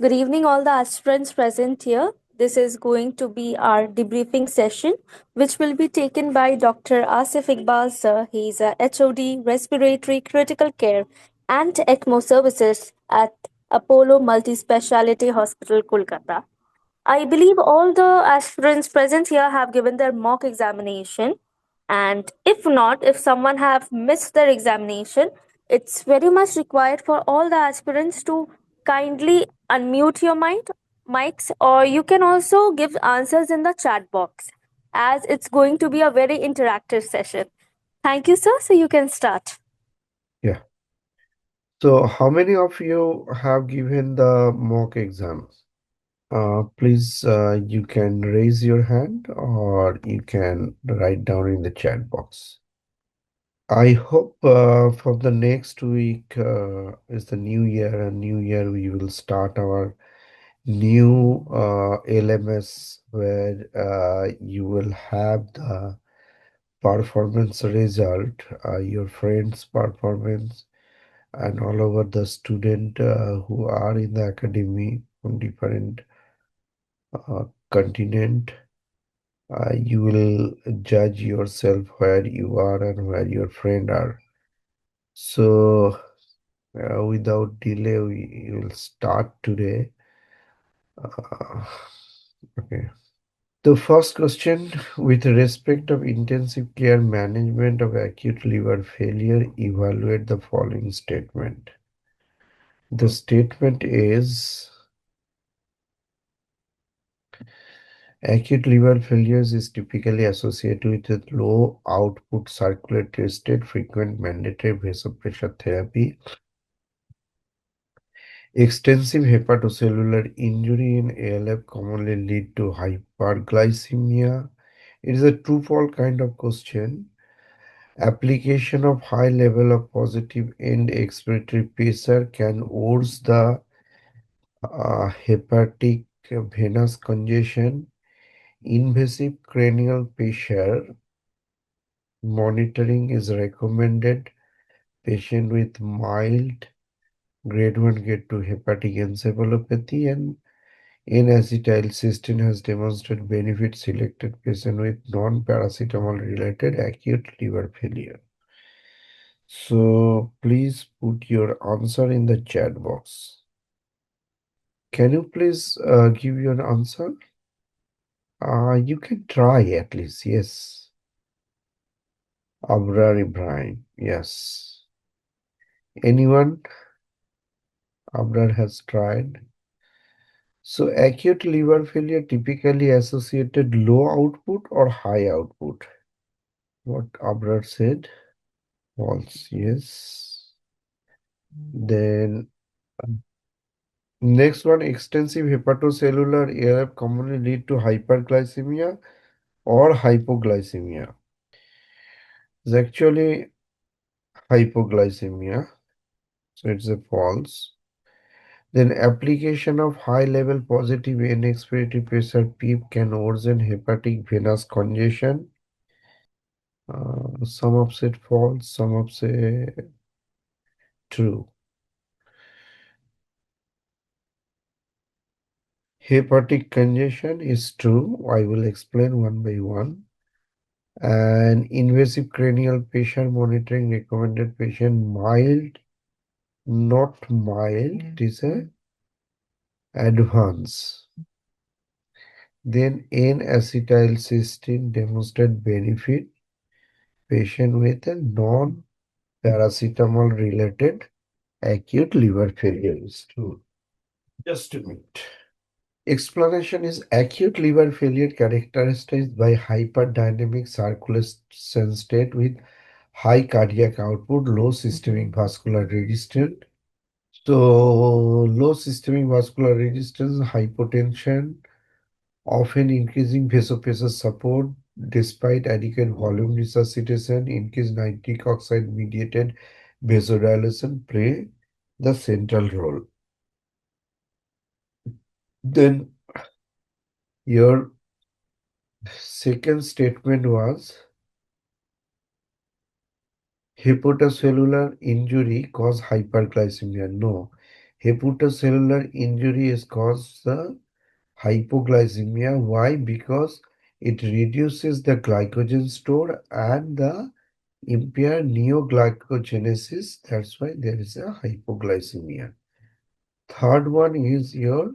Good evening, all the aspirants present here. This is going to be our debriefing session, which will be taken by Dr. Asif Iqbal, sir. He is a HOD, Respiratory Critical Care and ECMO Services at Apollo Multi Speciality Hospital, Kolkata. I believe all the aspirants present here have given their mock examination. And if not, if someone have missed their examination, it's very much required for all the aspirants to kindly unmute your mics, or you can also give answers in the chat box, as it's going to be a very interactive session. Thank you, sir. So you can start. Yeah. So, how many of you have given the mock exams? Please, you can raise your hand or you can write down in the chat box. I hope for the next week is the new year, and new year we will start our new LMS where you will have the performance result, your friends' performance and all over the student who are in the academy from different continent. You will judge yourself where you are and where your friend are. So without delay, we will start today. Uh, okay. The first question, with respect of intensive care management of acute liver failure, evaluate the following statement. The statement is acute liver failures is typically associated with low output circulatory state, frequent mandatory vasopressor therapy, extensive hepatocellular injury in ALF commonly lead to hyperglycemia. It is a true-false kind of question. Application of high level of positive end expiratory pressure can worsen the hepatic venous congestion. Invasive cranial pressure monitoring is recommended. Patient with mild grade 1, grade 2 hepatic encephalopathy and N-acetylcysteine has demonstrated benefit selected patient with non-paracetamol related acute liver failure. So please put your answer in the chat box. Can you please give your answer? You can try at least, yes. Abrar Ibrahim, yes. Anyone? Abrar has tried. So acute liver failure typically associated low output or high output. What Abrar said? False, yes. Then next one, extensive hepatocellular AF commonly lead to hyperglycemia or hypoglycemia. It's actually hypoglycemia, so it's a false. Then application of high level positive N-expiratory pressure PEEP can worsen hepatic venous congestion. Some of say false, some of say true. Hepatic congestion is true. I will explain one by one. And invasive cranial pressure monitoring recommended patient mild, not mild, it is a advance. Then N-acetylcysteine demonstrate benefit patient with a non-paracetamol related acute liver failure is true. Just a minute. Explanation is acute liver failure characterized by hyperdynamic circulation state with high cardiac output, low systemic vascular resistance. So, low systemic vascular resistance, hypotension, often increasing vasopressor support despite adequate volume resuscitation, increased nitric oxide mediated vasodilation play the central role. Then your second statement was hepatocellular injury cause hyperglycemia. No, Hepatocellular injury is caused the hypoglycemia. Why? Because it reduces the glycogen store and the impair neoglycogenesis. That's why there is a hypoglycemia. Third one is your